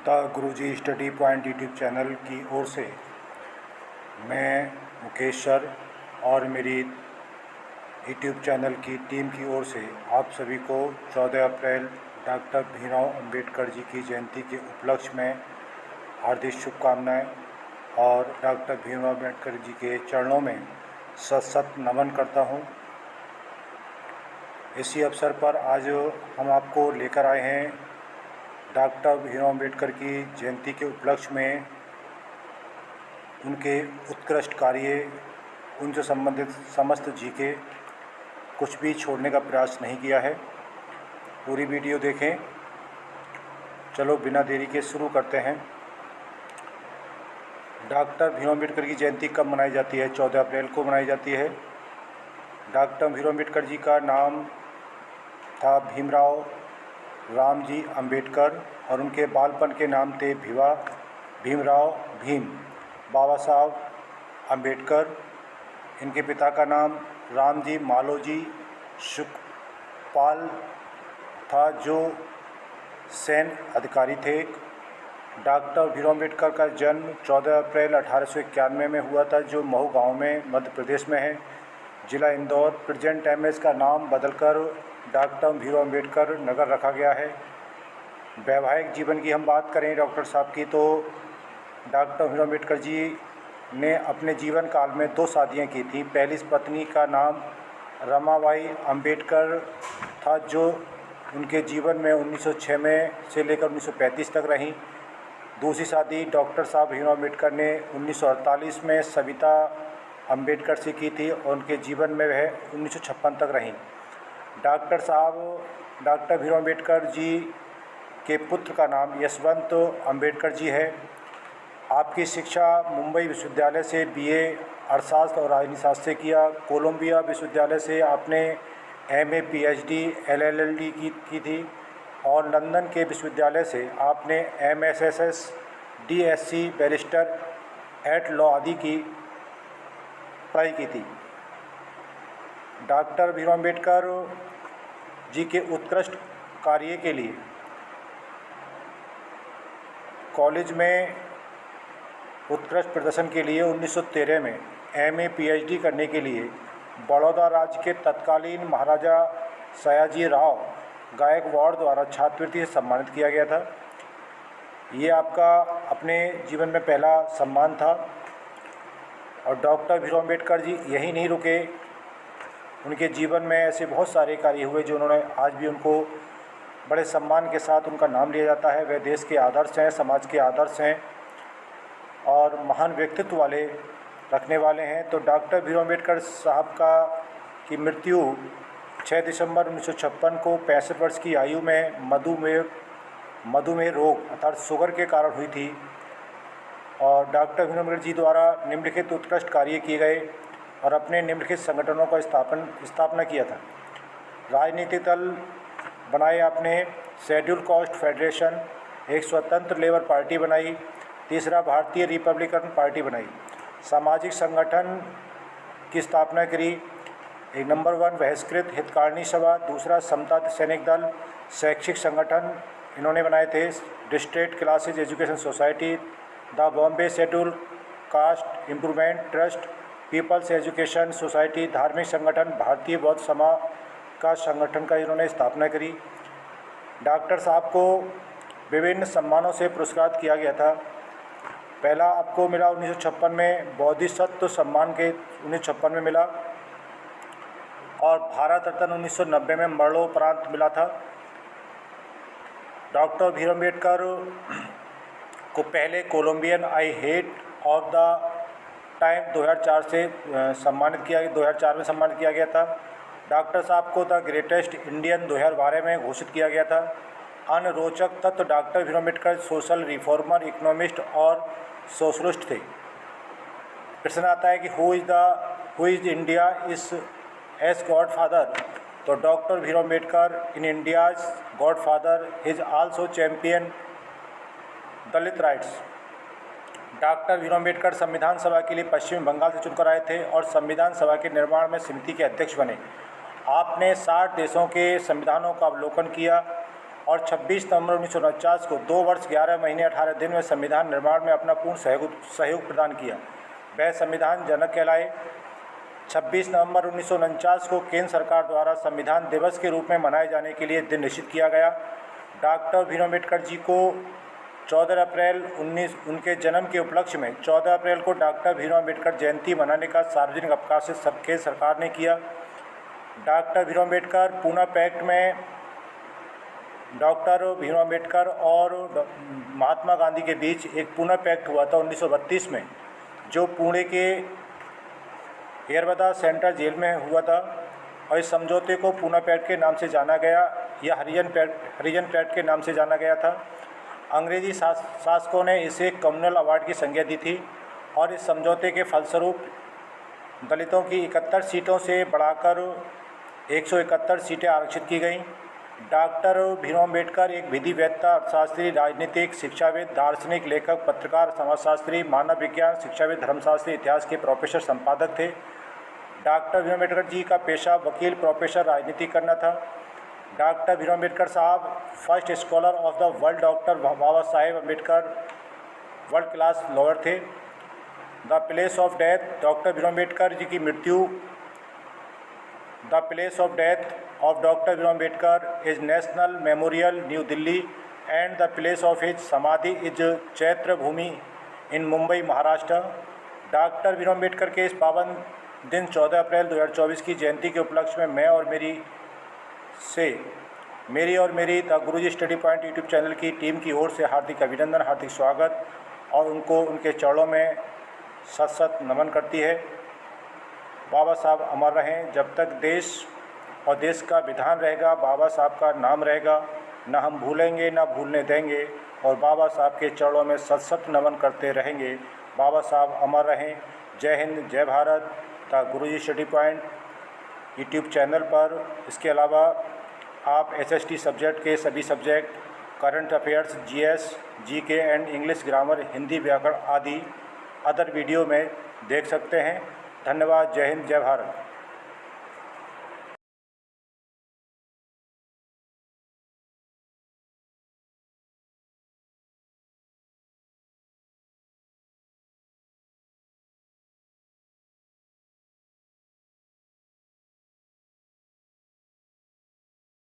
The Guruji study point YouTube channel की ओर से मैं मुकेश सर और मेरी यूट्यूब चैनल की टीम की ओर से आप सभी को 14 अप्रैल डॉक्टर भीमराव अंबेडकर जी की जयंती के उपलक्ष्य में हार्दिक शुभकामनाएं और डॉक्टर भीमराव अंबेडकर जी के चरणों में सत नमन करता हूं। इसी अवसर पर आज हम आपको लेकर आए हैं डॉक्टर भीमराव अंबेडकर की जयंती के उपलक्ष्य में उनके उत्कृष्ट कार्य, उनसे संबंधित समस्त जी के कुछ भी छोड़ने का प्रयास नहीं किया है। पूरी वीडियो देखें। चलो बिना देरी के शुरू करते हैं। डॉक्टर भीमराव अंबेडकर की जयंती कब मनाई जाती है? 14 अप्रैल को मनाई जाती है। डॉक्टर भीमराव अंबेडकर जी का नाम था भीमराव रामजी अंबेडकर और उनके बालपन के नाम थे भीमराव बाबा साहब अंबेडकर। इनके पिता का नाम रामजी मालोजी शुकपाल था, जो सैन्य अधिकारी थे। डॉक्टर भीमराव अंबेडकर का जन्म 14 अप्रैल 1891 में हुआ था, जो महू गांव में मध्य प्रदेश में है, जिला इंदौर। प्रेजेंट टाइम में इसका नाम बदलकर डॉक्टर भीमराव अंबेडकर नगर रखा गया है। वैवाहिक जीवन की हम बात करें डॉक्टर साहब की, तो डॉक्टर भीमराव अंबेडकर जी ने अपने जीवन काल में 2 शादियां की थी। पहली पत्नी का नाम रमाबाई अंबेडकर था, जो उनके जीवन में 1906 में से लेकर 1935 तक रहीं। दूसरी शादी डॉक्टर साहब भीमराव अंबेडकर ने 1948 में सविता अंबेडकर से की थी और उनके जीवन में वह 1956 तक रहीं। डॉक्टर भीमराव अंबेडकर जी के पुत्र का नाम यशवंत अंबेडकर जी है। आपकी शिक्षा मुंबई विश्वविद्यालय से बीए अर्थशास्त्र और राजनीति शास्त्र से किया। कोलंबिया विश्वविद्यालय से आपने एमए, पीएचडी, एलएलडी की थी और लंदन के विश्वविद्यालय से आपने एमएसएसएस, डीएससी, बैरिस्टर एट लॉ आदि की पढ़ाई की थी। डॉक्टर भीमराव अंबेडकर जी के उत्कृष्ट कार्य के लिए कॉलेज में उत्कृष्ट प्रदर्शन के लिए 1913 में एमए, पीएचडी करने के लिए बड़ौदा राज्य के तत्कालीन महाराजा सयाजी राव गायकवाड़ द्वारा छात्रवृत्ति से सम्मानित किया गया था। ये आपका अपने जीवन में पहला सम्मान था। और डॉक्टर भीमराव अंबेडकर जी यही नहीं रुके, उनके जीवन में ऐसे बहुत सारे कार्य हुए जो उन्होंने आज भी उनको बड़े सम्मान के साथ उनका नाम लिया जाता है। वे देश के आदर्श हैं, समाज के आदर्श हैं और महान व्यक्तित्व वाले रखने वाले हैं। तो डॉक्टर भीमराव अंबेडकर साहब की मृत्यु 6 दिसंबर 1956 को 65 वर्ष की आयु में मधुमेह रोग अर्थात शुगर के कारण हुई थी। और डॉक्टर भीमराव अंबेडकर जी द्वारा निम्नलिखित उत्कृष्ट कार्य किए गए और अपने निम्नलिखित संगठनों का स्थापना किया था। राजनीतिक दल बनाए आपने, शेड्यूल कास्ट फेडरेशन, एक स्वतंत्र लेबर पार्टी बनाई, तीसरा भारतीय रिपब्लिकन पार्टी बनाई। सामाजिक संगठन की स्थापना करी। एक नंबर 1 बहिष्कृत हितकारिणी सभा, दूसरा समता सैनिक दल। शैक्षिक संगठन इन्होंने बनाए थे, district classes education society, the Bombay schedule caste improvement trust, people's education society. धार्मिक संगठन भारतीय बौद्ध समाज का संगठन का इन्होंने स्थापना करी। डॉक्टर साहब को विभिन्न सम्मानों से पुरस्कृत किया गया था। पहला आपको मिला 1956 में बोधिसत्व सम्मान के 1956 में मिला और भारत रत्न 1990 में मरणोपरांत मिला था। डॉक्टर भीमराव अंबेडकर को पहले Columbian ahead of the time 2004 से 2004 में सम्मानित किया गया था। डॉक्टर साहब को द ग्रेटेस्ट इंडियन 2012 में घोषित किया गया था। अन्य रोचक तत्व doctor Bhimrao Ambedkar social reformer, economist और सोशलिस्ट थे। प्रश्न आता है कि who is India is as god father. तो doctor Bhimrao Ambedkar in India's god father is also champion Dalit rights. Doctor Bhimrao Ambedkar संविधान सभा के लिए पश्चिम बंगाल से चुनकर आए थे और संविधान सभा के निर्माण में समिति के अध्यक्ष बने। आपने 60 देशों के संविधानों का अवलोकन किया और 26 नवंबर 1949 को 2 वर्ष 11 महीने 18 दिन में संविधान निर्माण में अपना पूर्ण सहयोग प्रदान किया। वह संविधान जनक कहलाए। 26 नवंबर 1949 को केंद्र सरकार द्वारा संविधान दिवस के रूप में मनाए जाने के लिए दिन निश्चित किया गया। डॉक्टर भीमराव अम्बेडकर जी को 14 अप्रैल उनके जन्म के उपलक्ष्य में 14 अप्रैल को डॉक्टर भीमराव अम्बेडकर जयंती मनाने का सार्वजनिक अवकाश केंद्र सरकार ने किया। डॉक्टर भीमराव अम्बेडकर पूना पैक्ट में डॉक्टर भीमराव अम्बेडकर और महात्मा गांधी के बीच एक पूना पैक्ट हुआ था 1932 में, जो पुणे के येरवदा सेंट्रल जेल में हुआ था। और इस समझौते को पूना पैक्ट के नाम से जाना गया या हरिजन पैक्ट के नाम से जाना गया था। अंग्रेजी शासकों ने इसे कम्युनल अवार्ड की संज्ञा दी थी और इस समझौते के फलस्वरूप दलितों की 71 सीटों से बढ़ाकर 171 सीटें आरक्षित की गईं। डॉक्टर भीमराव अम्बेडकर एक विधिवेत्ता, अर्थशास्त्री, राजनीतिक, शिक्षाविद, दार्शनिक, लेखक, पत्रकार, समाजशास्त्री, मानव विज्ञान, शिक्षाविद, धर्मशास्त्री, इतिहास के प्रोफेसर, संपादक थे। डॉक्टर भीमराव अम्बेडकर जी का पेशा वकील, प्रोफेसर, राजनीति करना था। Doctor Bhimrao Ambedkar Sahab first scholar of the world doctor Baba Saheb Ambedkar world class lawyer थे। The place of death, doctor Bhimrao Ambedkar ji की मृत्यु, the place of death of Dr. Bhimrao Ambedkar is National Memorial, New Delhi, and the place of his Samadhi is Chaitra Bhumi in Mumbai, Maharashtra. Doctor Bhimrao Ambedkar के इस पावन दिन 14 अप्रैल 2024 की जयंती के उपलक्ष्य में मैं और मेरी the Guruji study point YouTube channel की टीम की ओर से हार्दिक अभिनंदन, हार्दिक स्वागत और उनको उनके चरणों में सत सत नमन करती है। बाबा साहब अमर रहें। जब तक देश और देश का विधान रहेगा, बाबा साहब का नाम रहेगा, ना हम भूलेंगे ना भूलने देंगे और बाबा साहब के चरणों में सत सत नमन करते रहेंगे। बाबा साहब अमर रहें। जय हिंद, जय Bharat. The Guruji study point YouTube channel पर इसके अलावा आप SST सब्जेक्ट के सभी subject, current affairs, GS, GK and English grammar, Hindi व्याकरण आदि अदर वीडियो में देख सकते हैं। धन्यवाद। जय हिंद, जय भारत।